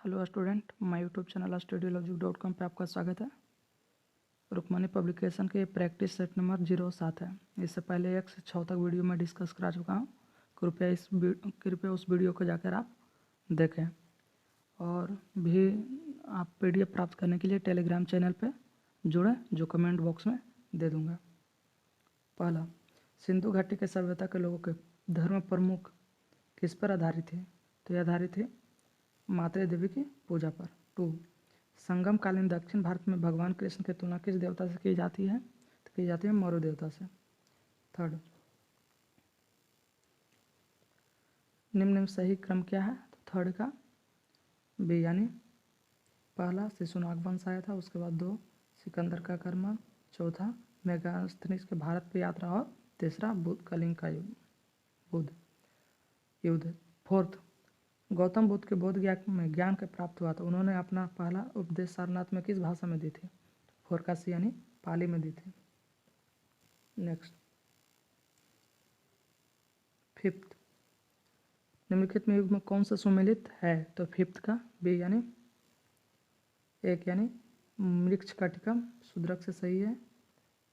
Hello student, my YouTube channel studylogic.com पे आपका स्वागत है। रुक्मणी पब्लिकेशन के प्रैक्टिस सेट नंबर 07 है। इससे पहले 1 से 6 तक वीडियो में डिस्कस करा चुका हूँ। कृपया उस वीडियो को जाकर आप देखें। और भी आप PDF प्राप्त करने के लिए टेलीग्राम चैनल पे जुड़ें, जो कमेंट बॉक्स में दे दूँगा। पहला, सिंधु घाटी के सभ्यता के लोगों के धर्म प्रमुख किस पर आधारित थे? तो यह आधारित है मातृ देवी की पूजा पर। 2, संगम कालीन दक्षिण भारत में भगवान कृष्ण की तुलना किस देवता से की जाती है? तो की जाती है मरु देवता से। 3, निम्न में सही क्रम क्या है? तो 3 का बी, यानी पहला शिशुनाग वंश आया था, उसके बाद 2 सिकंदर का आक्रमण, चौथा मेगास्थनीज के भारत पर यात्रा, और तीसरा कलिंग का युद्ध। 4, गौतम बुद्ध के बोध ज्ञान में ज्ञान के प्राप्त हुआ था, उन्होंने अपना पहला उपदेश सारनाथ में किस भाषा में दी थी? 4 का सी, यानी पाली में दी थी। नेक्स्ट, 5th, निम्नलिखित में युग्म कौन सा सुमेलित है? तो 5th का बी, यानी 1, यानी मृक्षकटिकम शूद्रक से सही है।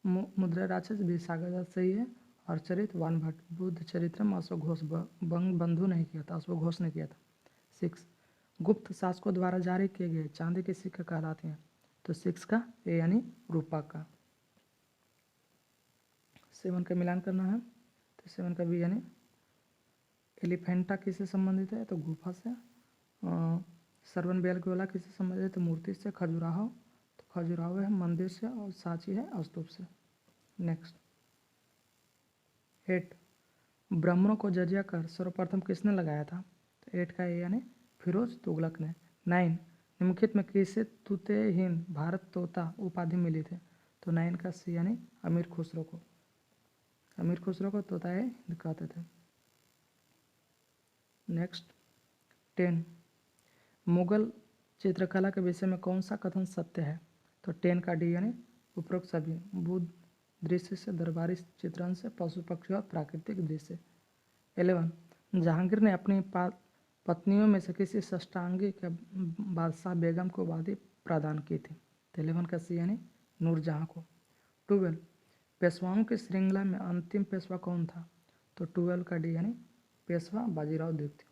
मुद्रा राक्षस बी, सागर सही है। और चरित वानभट्ट, बुद्ध चरित्रम अश्वघोष बंधु नहीं किया था, अश्वघोष ने किया था। 6, गुप्त शासकों द्वारा जारी किए गए चांदी के सिक्के कहलाते हैं? तो 6 का ए, यानी रूपा का। 7 का मिलान करना है, तो 7 का बी, यानी एलिफेंटा किससे संबंधित है? तो गुफा से। सरवन बेलगोला किससे संबंधित है? तो मूर्ति से। खजुराहो, तो खजुराहो है मंदिर से, और सांची है स्तूप से। नेक्स्ट, 8, ब्राह्मणों को जजिया कर सर्वप्रथम किसने लगाया था? तो 8 का ए, यानी फिरोज तुगलक ने। 9, निम्नलिखित में किसे तूतेहीन भारत तोता उपाधि मिली थी? तो 9 का सी, यानी अमीर खुसरो को। अमीर खुसरो को तोता हिंद कहते थे। नेक्स्ट, 10, मुगल चित्रकला के विषय में कौन सा कथन सत्य है? तो 10 का डी, यानी उपरोक्त सभी। बुद्ध दृश्य से, दरबारी चित्रण से, पशु पक्षी और प्राकृतिक दृश्य। 11, जहांगीर ने अपनी पत्नियों में से किसी षष्ठांगी के बादशाह बेगम को उपाधि प्रदान की थी? तो 11 का सी, यानी नूरजहां को। 12, पेशवाओं की श्रृंखला में अंतिम पेशवा कौन था? तो 12 का डी, यानी पेशवा बाजीराव द्वितीय।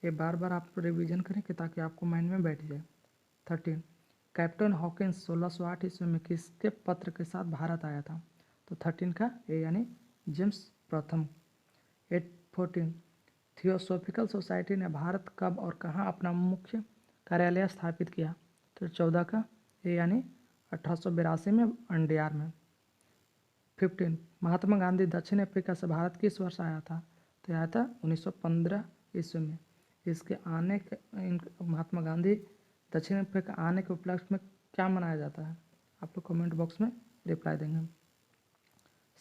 ये बार बार आप रिवीजन करें कि ताकि आपको माइंड में बैठ जाए। 13, कैप्टन हॉकिंस 1608 ईस्वी में किसके पत्र के साथ भारत आया था? तो 13 का ए, यानी जेम्स प्रथम। 14, थियोसॉफिकल सोसाइटी ने भारत कब और कहाँ अपना मुख्य कार्यालय स्थापित किया? तो 14 का ए, यानी 1882 में अंडियार में। 15, महात्मा गांधी दक्षिण अफ्रीका से भारत किस वर्ष आया था? तो आया था 1915 ईस्वी में। इसके आने के महात्मा गांधी दक्षिण अफ्रीका आने के उपलक्ष्य में क्या मनाया जाता है? आप लोग कमेंट बॉक्स में रिप्लाई देंगे।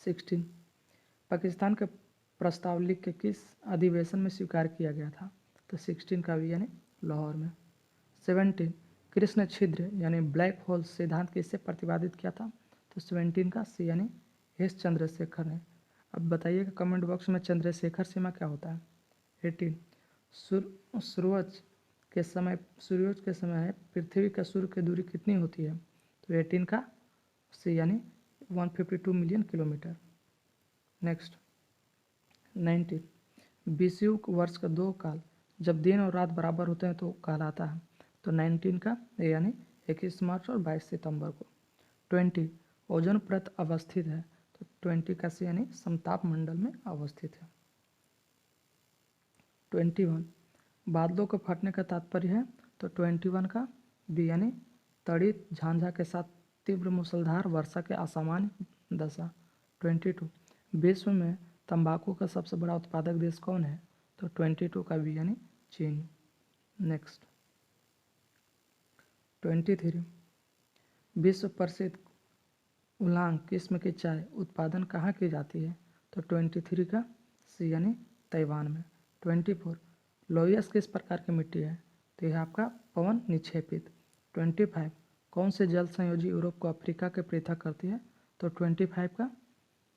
16, पाकिस्तान के प्रस्ताव लिख के किस अधिवेशन में स्वीकार किया गया था? तो 16 का भी, यानी लाहौर में। 17, कृष्ण छिद्र यानी ब्लैक होल सिद्धांत किससे प्रतिपादित किया था? तो 17 का सी, यानी एस चंद्रशेखर ने। अब बताइएगा कमेंट बॉक्स में चंद्रशेखर सीमा क्या होता है? 18, सूर्योदय के समय पृथ्वी का सूर्य की दूरी कितनी होती है? तो 18 का सी, यानी 152 मिलियन किलोमीटर। नेक्स्ट, 19, विषुव वर्ष का 2 काल जब दिन और रात बराबर होते हैं तो कहलाता है? तो 19 का यानी 21 मार्च और 22 सितंबर को। 20, ओजोन परत अवस्थित है? तो 20 का सी, यानी समताप मंडल में अवस्थित है। 21, बादलों को फटने का तात्पर्य है? तो 21 का बी, यानी तड़ित झांझा के साथ तीव्र मूसलाधार वर्षा के असामान्य दशा। 22, विश्व में तंबाकू का सबसे बड़ा उत्पादक देश कौन है? तो 22 का बी, यानी चीन। नेक्स्ट, 23, विश्व प्रसिद्ध उलांग किस्म की चाय उत्पादन कहाँ की जाती है? तो 23 का सी, यानी ताइवान में। 24, लोयस किस प्रकार की मिट्टी है? तो यह आपका पवन निक्षेपित। 25, कौन से जल संयोजी यूरोप को अफ्रीका के पृथक करती है? तो 25 का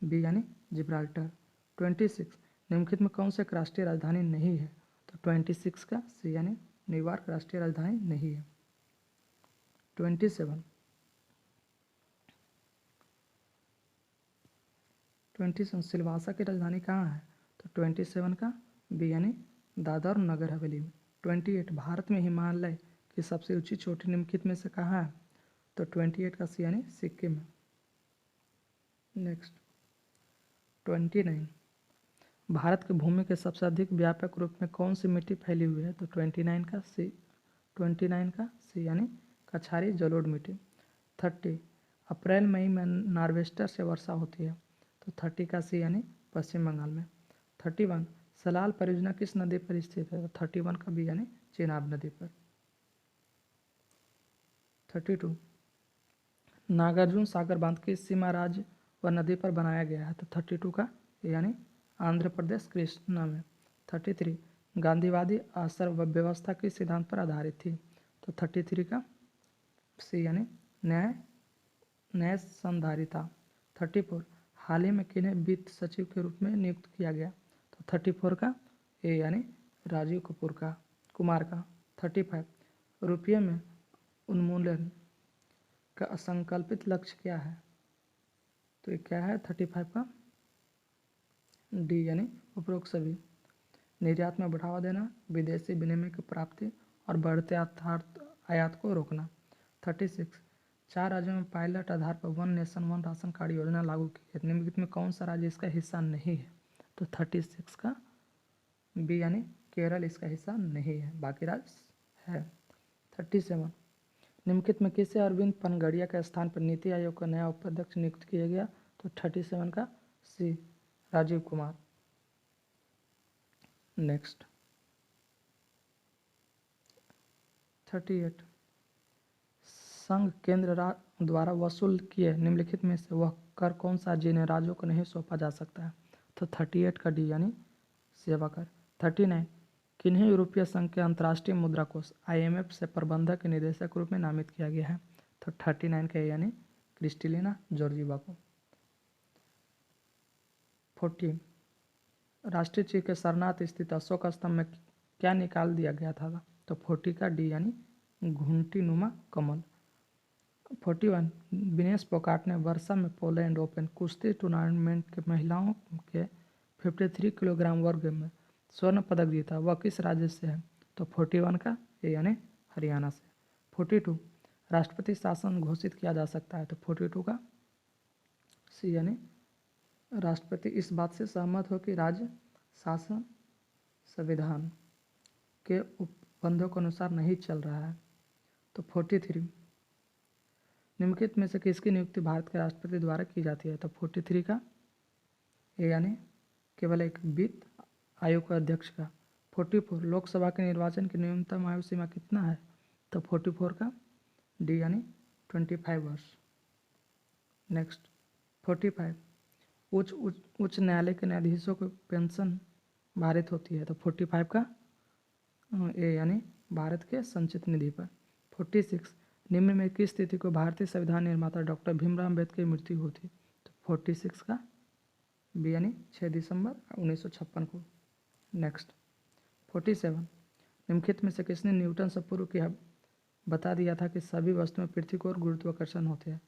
बी, यानी जिब्राल्टर। 26, निम्नलिखित में कौन से राष्ट्रीय राजधानी नहीं है? तो 26 का सी, यानी न्यूयॉर्क राष्ट्रीय राजधानी नहीं है। 27 सिलवासा की राजधानी कहाँ है? तो 27 का बी यानी दादर नगर हवेली में। 28 भारत में हिमालय की सबसे ऊंची चोटी निम्नलिखित में से कहाँ है? तो 28 का सी यानी सिक्किम है। नेक्स्ट 29 भारत की भूमि के सबसे अधिक व्यापक रूप में कौन सी मिट्टी फैली हुई है? तो 29 का सी यानी कछारी जलोढ़ मिट्टी। 30 अप्रैल मई में नार्वेस्टर से वर्षा होती है। तो 30 का सी यानी पश्चिम बंगाल में। 31 सलाल परियोजना किस नदी पर स्थित है? तो 31 का बी यानी चेनाब नदी पर। 32 नागार्जुन सागर बांध किस सीमा राज्य व नदी पर बनाया गया है? तो 32 का यानी आंध्र प्रदेश कृष्णा में। 33 गांधीवादी आश्रम व व्यवस्था किस सिद्धांत पर आधारित थी? तो 33 का सी यानी न्याय संधारिता। 34 हाल ही में किन्हें वित्त सचिव के रूप में नियुक्त किया गया? तो 34 का ए यानी राजीव कुमार का। 35 रुपये में उन्मूलन का संकल्पित लक्ष्य क्या है? तो ये क्या है? 35 का डी यानी उपरोक्त सभी। निर्यात में बढ़ावा देना, विदेशी विनिमय की प्राप्ति और बढ़ते आयात को रोकना। 36 4 राज्यों में पायलट आधार पर one nation one ration card योजना लागू की है। निम्नलिखित में कौन सा राज्य इसका हिस्सा नहीं है? तो 36 का बी यानी केरल इसका हिस्सा नहीं है, बाकी राज्य है। 37 निम्नलिखित में किसे अरविंद पनगड़िया के स्थान पर नीति आयोग का नया उपाध्यक्ष नियुक्त किया गया? तो 37 का सी राजीव कुमार। नेक्स्ट 38 संघ केंद्र द्वारा वसूल किए निम्नलिखित में से वह कर कौन सा जिन्हें राज्यों को नहीं सौंपा जा सकता है? तो 38 का डी यानी सेवा कर। 39 किन्हें यूरोपीय संघ के अंतर्राष्ट्रीय मुद्रा कोष IMF से प्रबंधक के निदेशक के रूप में नामित किया गया है? तो 39 का यानी क्रिस्टलिना जॉर्जीवा को। 40 राष्ट्रीय चीन के सरनाथ स्थित अशोक स्तंभ में क्या निकाल दिया गया था? तो 40 का डी यानी घुंटी नुमा कमल। 41 विनेश फोगाट ने वर्षा में पोलैंड ओपन कुश्ती टूर्नामेंट के महिलाओं के 53 किलोग्राम वर्ग में स्वर्ण पदक जीता, वह किस राज्य से है? तो 41 का ए यानी हरियाणा से। 42 राष्ट्रपति शासन घोषित किया जा सकता है? तो 42 का सी यानी राष्ट्रपति इस बात से सहमत हो कि राज्य शासन संविधान के उपबंधों के अनुसार नहीं चल रहा है। तो 43 निम्नलिखित में से किसकी नियुक्ति भारत के राष्ट्रपति द्वारा की जाती है? तो 43 का ए यानी केवल एक वित्त आयोग का अध्यक्ष का। 44 लोकसभा के निर्वाचन की न्यूनतम आयु सीमा कितना है? तो 44 का डी यानी 25 वर्ष। नेक्स्ट 45 उच्च न्यायालय के न्यायाधीशों को पेंशन भारित होती है? तो 45 का ए यानी भारत के संचित निधि पर। 46 निम्न में किस तिथि को भारतीय संविधान निर्माता डॉक्टर भीमराव अम्बेडकर की मृत्यु हुई थी? तो 46 का बी यानी 6 दिसंबर 1956 को। नेक्स्ट 47 निम्नलिखित में से किसने न्यूटन से पूर्व की बता दिया था कि सभी वस्तुएं पृथ्वी की ओर गुरुत्वाकर्षण होते हैं?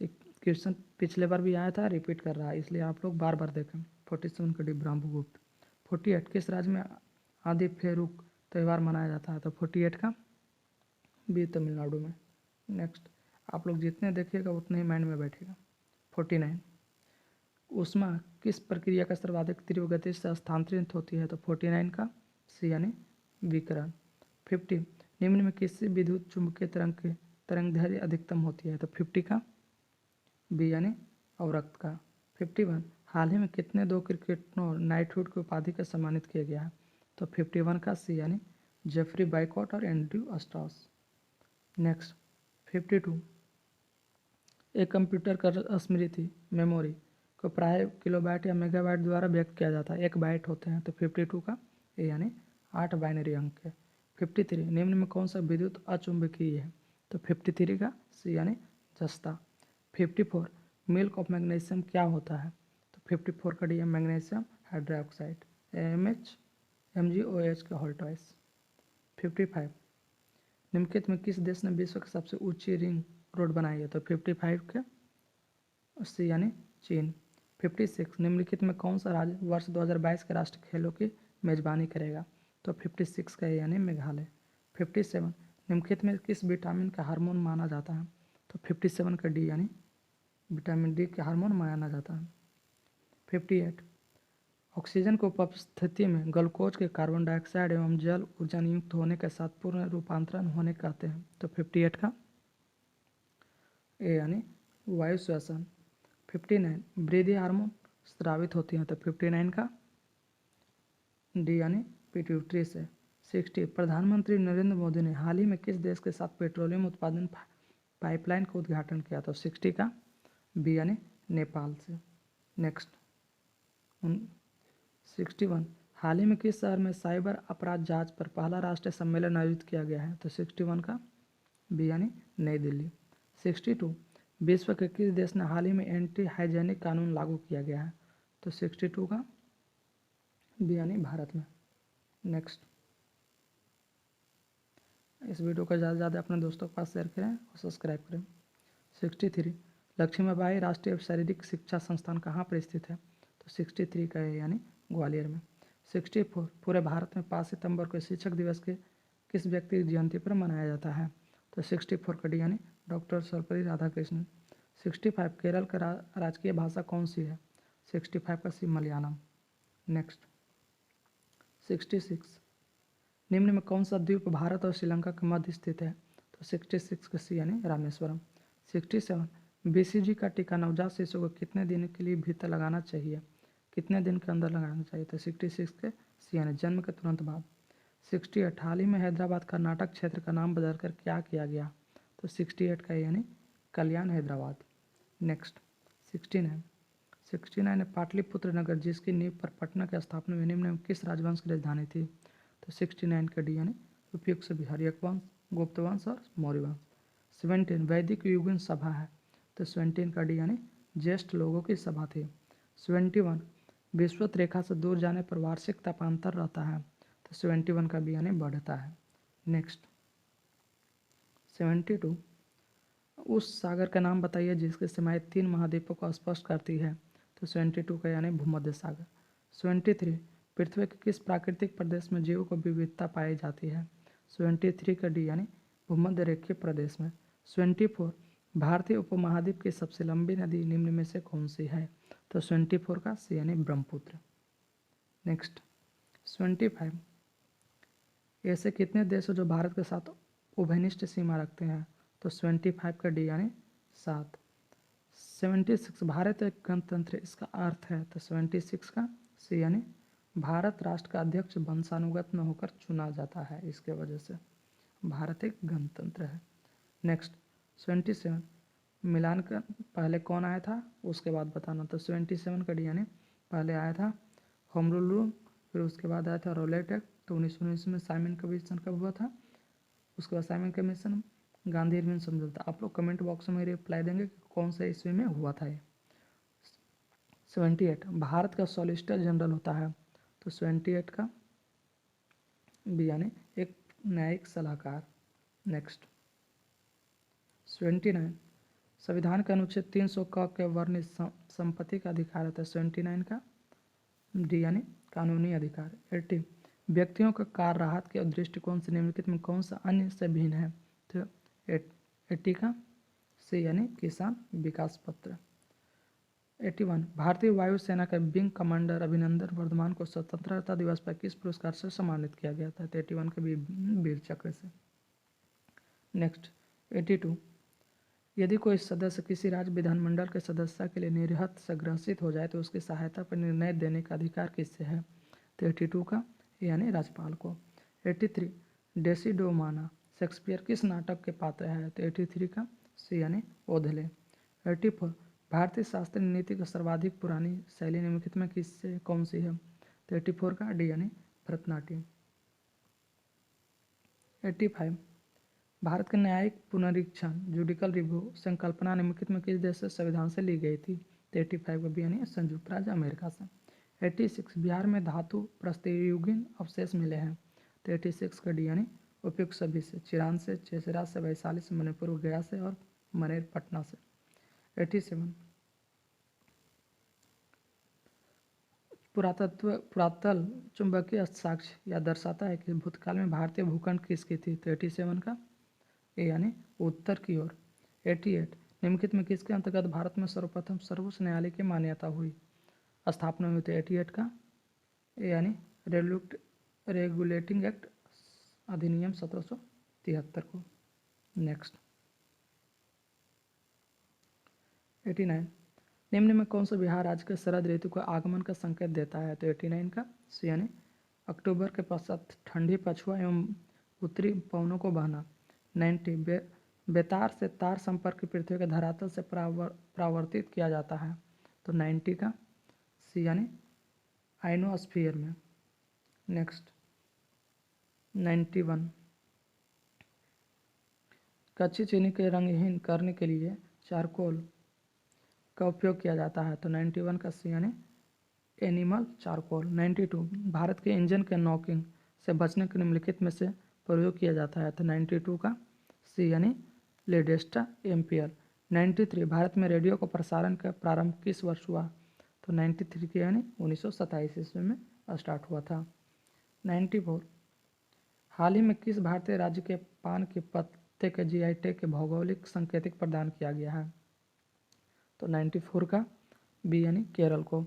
एक क्वेश्चन पिछले बार भी आया था, रिपीट कर रहा है, इसलिए आप लोग बार बार देखें। 47 का डी ब्रह्मगुप्त। 48 किस राज्य में आदि फेरुक त्यौहार मनाया जाता है? तो 48 का बी तमिलनाडु में। नेक्स्ट आप लोग जितने देखिएगा उतने ही माइंड में बैठेगा। 49 ऊष्मा किस प्रक्रिया का सर्वाधिक तीव्र गति से स्थानांतरित होती है? तो 49 का सी यानी विकिरण। 50 निम्न में किसी विद्युत चुंबकीय तरंग की तरंगदैर्घ्य अधिकतम होती है? तो 50 का बी यानी अवरक्त का। 51 हाल ही में कितने दो क्रिकेटरों नाइटहुड की उपाधि से सम्मानित किया गया है? तो 51 का सी यानी जेफरी बाइकॉट और एंड्रयू अस्टॉस। नेक्स्ट 52 एक कंप्यूटर का स्मृति मेमोरी को प्राय किलोबाइट या मेगाबाइट द्वारा व्यक्त किया जाता है, 1 बाइट होते हैं। तो 52 का ए यानी 8 बाइनरी अंक है। 53 निम्न में कौन सा विद्युत अचुंबकीय है? तो 53 का सी यानी जस्ता। 54 मिल्क ऑफ मैग्नीशियम क्या होता है? तो 54 का डी है मैग्नीशियम हाइड्रोक्साइड MgOH का होल्टॉइस। 55 निम्नलिखित में किस देश ने विश्व की सबसे ऊंची रिंग रोड बनाई है? तो 55 के सी यानी चीन। 56 निम्नलिखित में कौन सा राज्य वर्ष 2022 के राष्ट्रीय खेलों की मेजबानी करेगा? तो 56 का यानी मेघालय। 57 निम्नलिखित में किस विटामिन का हार्मोन माना जाता है? तो 57 का डी यानी विटामिन डी का हार्मोन माना जाता है। 58 ऑक्सीजन की उपस्थिति में ग्लूकोज के कार्बन डाइऑक्साइड एवं जल ऊर्जन युक्त होने के साथ पूर्ण रूपांतरण होने कहते हैं। तो 58 का ए यानी वायु श्वसन। 59 वृद्धि हार्मोन स्रावित होती हैं। तो 59 का डी यानी पिट्यूटरी से। 60 प्रधानमंत्री नरेंद्र मोदी ने हाल ही में किस देश के साथ पेट्रोलियम उत्पादन पाइपलाइन का उद्घाटन किया? तो 60 का बी यानी नेपाल से। नेक्स्ट 61 हाल ही में किस शहर में साइबर अपराध जांच पर पहला राष्ट्रीय सम्मेलन आयोजित किया गया है? तो 61 का बी यानी नई दिल्ली। 62 विश्व के किस देश ने हाल ही में एंटी हाइजेनिक कानून लागू किया गया है? तो 62 का बी यानी भारत में। नेक्स्ट इस वीडियो को ज़्यादा से ज़्यादा अपने दोस्तों के पास शेयर करें और सब्सक्राइब करें। 63 लक्ष्मीबाई राष्ट्रीय शारीरिक शिक्षा संस्थान कहाँ पर स्थित है? तो 63 का है यानी ग्वालियर में। 64 पूरे भारत में 5 सितंबर को शिक्षक दिवस के किस व्यक्ति की जयंती पर मनाया जाता है? तो 64 का डी यानी डॉक्टर सर्वपल्ली राधाकृष्णन। 65 केरल का राजकीय भाषा कौन सी है? 65 का सी मलयालम। नेक्स्ट 66 निम्न में कौन सा द्वीप भारत और श्रीलंका के मध्य स्थित है? तो 66 का सी यानी रामेश्वरम। 67 BCG का टीका नवजात शिशु को कितने दिन के लिए भीतर लगाना चाहिए? कितने दिन के अंदर लगाना चाहिए? तो 66 के सी यानी जन्म के तुरंत बाद। 68 हाल ही में हैदराबाद कर्नाटक क्षेत्र का नाम बदलकर क्या किया गया? तो 68 का यानी कल्याण हैदराबाद। नेक्स्ट 69 पाटलिपुत्र नगर जिसकी नींव पर पटना की स्थापना में निम्न में किस राजवंश की राजधानी थी? तो 69 का डी यानी उपयुक्त से हर्यक वंश, गुप्त वंश और मौर्य वंश। 17 वैदिक युगीन सभा है। तो 17 का डी यानी ज्येष्ठ लोगों की सभा थी। 71 विषुवत रेखा से दूर जाने पर वार्षिक तापांतर रहता है। तो 71 का बी यानी बढ़ता है। नेक्स्ट 72 उस सागर का नाम बताइए जिसकी सीमाएं 3 महाद्वीपों को स्पष्ट करती है। तो 72 का यानी भूमध्य सागर। 73 पृथ्वी के किस प्राकृतिक प्रदेश में जीवों को विविधता पाई जाती है? 73 का डी यानी भूमध्य रेखीय प्रदेश में। 74 भारतीय उपमहाद्वीप की सबसे लंबी नदी निम्न में से कौन सी है? तो 74 का सी यानी ब्रह्मपुत्र। नेक्स्ट 75 ऐसे कितने देश हैं जो भारत के साथ उभयनिष्ठ सीमा रखते हैं? तो 75 का डी यानी 7। 76 भारत एक गणतंत्र इसका अर्थ है। तो 76 का सी यानी भारत राष्ट्र का अध्यक्ष वंशानुगत न होकर चुना जाता है, इसके वजह से भारत एक गणतंत्र है। नेक्स्ट 77 मिलान का पहले कौन आया था उसके बाद बताना। तो 77 का डी यानी पहले आया था होम रूल, फिर उसके बाद आया था रोलेट एक्ट। तो 1919 में साइमन कमीशन कब हुआ था? उसके बाद साइमन कमीशन गांधी इरविन समझौता। आप लोग कमेंट बॉक्स में रिप्लाई देंगे कि कौन सा ईस्वी में हुआ था ये। 78 भारत का सॉलिसिटर जनरल होता है। तो 78 का बी यानी एक न्यायिक सलाहकार। नेक्स्ट 79 संविधान के अनुच्छेद 300 क के वर्णित संपत्ति का अधिकार होता है। 79 का डी यानी कानूनी अधिकार। 80 व्यक्तियों का कार राहत के दृष्टिकोण से निम्नलिखित में कौन सा अन्य से भिन्न है? तो 80 का सी यानी किसान विकास पत्र। 81 भारतीय वायुसेना के विंग कमांडर अभिनंदन वर्धमान को स्वतंत्रता दिवस पर किस पुरस्कार से सम्मानित किया गया था? तो 81 के वीर चक्र से। नेक्स्ट 82 यदि कोई सदस्य किसी राज्य विधानमंडल के सदस्य के लिए निर्हत से ग्रसित हो जाए तो उसकी सहायता पर निर्णय देने का अधिकार किससे है? तो 82 का यानी राज्यपाल को। 83 डेसिडोमाना शेक्सपियर किस नाटक के पात्र है? तो 83 का सी यानी ओधले। 84 भारतीय शास्त्रीय नृत्य की सर्वाधिक पुरानी शैली निम्नलिखित में किससे कौन सी है? तो 84 का डी यानी भरतनाट्यम। 85 भारत के न्यायिक पुनरीक्षण जुडिकल रिव्यू संकल्पना निम्नलिखित में किस देश से संविधान से ली गई थी? तो 85 का बी यानी संयुक्त राज्य अमेरिका से। 86 बिहार में धातु प्रस्तरयुगीन अवशेष मिले हैं। तो 86 का डी यानी उपयुक्त सभी से, चिरान से, चेसरा से, वैशाली से, मणिपुर, गया से और मनेर पटना से। 87 पुरातल चुंबकीय साक्ष्य यह दर्शाता है कि भूतकाल में भारतीय भूखंड किसकी थी। तो 87 का ए यानी उत्तर की ओर। 88 निम्नलिखित में किसके अंतर्गत भारत में सर्वप्रथम सर्वोच्च न्यायालय की मान्यता हुई, स्थापना हुई थी। 88 का ए यानी रेगुलेटिंग एक्ट अधिनियम 1773 को। नेक्स्ट 89 निम्न में कौन सा बिहार राज्य के शरद ऋतु का आगमन का संकेत देता है। तो 89 का सी यानी अक्टूबर के पश्चात ठंडी पछुआ एवं उत्तरी पवनों को बहना। 90 बेतार से तार संपर्क पृथ्वी के धरातल से परावर्तित किया जाता है। तो 90 का सी यानी आइनोस्फीयर में। नेक्स्ट 91 कच्ची चीनी के रंगहीन करने के लिए चारकोल का उपयोग किया जाता है। तो 91 का सी यानी एनिमल चारकोल। 92 भारत के इंजन के नॉकिंग से बचने के निम्नलिखित में से प्रयोग किया जाता है। तो 92 का सी यानी लेडेस्टा एम्पियर। 93 भारत में रेडियो को प्रसारण का प्रारंभ किस वर्ष हुआ। तो 93 के यानी 1927 ईस्वी में स्टार्ट हुआ था। 94 हाल ही में किस भारतीय राज्य के पान के पत्ते के जीआई टैग के भौगोलिक संकेतक प्रदान किया गया है। तो 94 का बी यानी केरल को।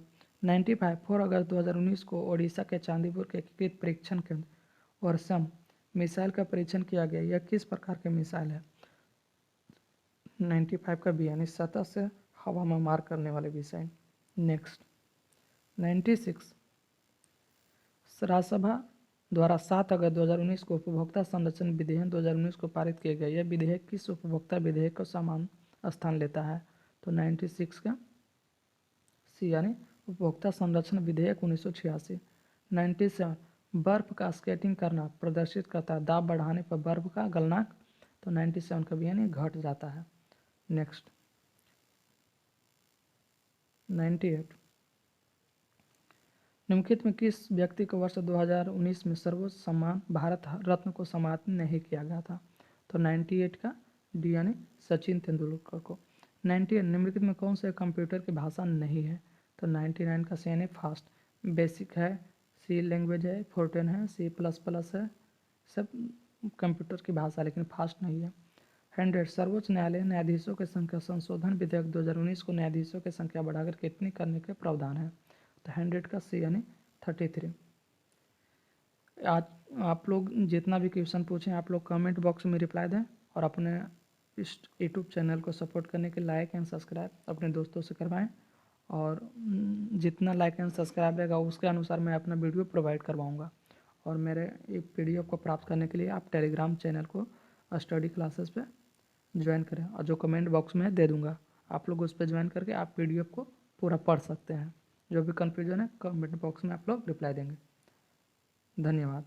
95 4 अगस्त 2019 को ओडिशा के चांदीपुर के एकीकृत परीक्षण केंद्र ओरसम मिसाइल का परीक्षण किया गया। यह किस प्रकार के मिसाइल है। 95 का बी यानी सतह से हवा में मार करने वाले मिसाइल। नेक्स्ट 96 राज्यसभा द्वारा 7 अगस्त 2019 को उपभोक्ता संरक्षण विधेयक 2019 को पारित किया गया। यह विधेयक किस उपभोक्ता विधेयक का समान स्थान लेता है। तो 96 का सी यानी उपभोक्ता संरक्षण विधेयक 1986। 97 बर्फ का स्केटिंग करना प्रदर्शित करता है दाब बढ़ाने पर बर्फ का गलनांक। तो 97 का भी यानी घट जाता है। नेक्स्ट 98 निम्नलिखित में किस व्यक्ति को वर्ष 2019 में सर्वोच्च सम्मान भारत रत्न को सम्मानित नहीं किया गया था। तो 98 का डी यानी सचिन तेंदुलकर को। 98 निम्नलिखित में कौन से कंप्यूटर की भाषा नहीं है। तो 99 का सी यानी फास्ट। बेसिक है, सी लैंग्वेज है, फोर्टेन है, C++ है, सब कंप्यूटर की भाषा लेकिन फास्ट नहीं है। 100 सर्वोच्च न्यायालय न्यायाधीशों की संख्या संशोधन विधेयक 2019 को न्यायाधीशों की संख्या बढ़ाकर कितनी करने के प्रावधान है। तो 100 का सी यानी 33। आज आप लोग जितना भी क्वेश्चन पूछें आप लोग कमेंट बॉक्स में रिप्लाई दें और अपने इस यूट्यूब चैनल को सपोर्ट करने के लाइक एंड सब्सक्राइब अपने दोस्तों से करवाएं और जितना लाइक एंड सब्सक्राइब रहेगा उसके अनुसार मैं अपना वीडियो प्रोवाइड करवाऊंगा। और मेरे एक PDF को प्राप्त करने के लिए आप टेलीग्राम चैनल को स्टडी क्लासेस पे ज्वाइन करें और जो कमेंट बॉक्स में दे दूंगा आप लोग उस पर ज्वाइन करके आप PDF को पूरा पढ़ सकते हैं। जो भी कन्फ्यूजन है कमेंट बॉक्स में आप लोग रिप्लाई देंगे। धन्यवाद।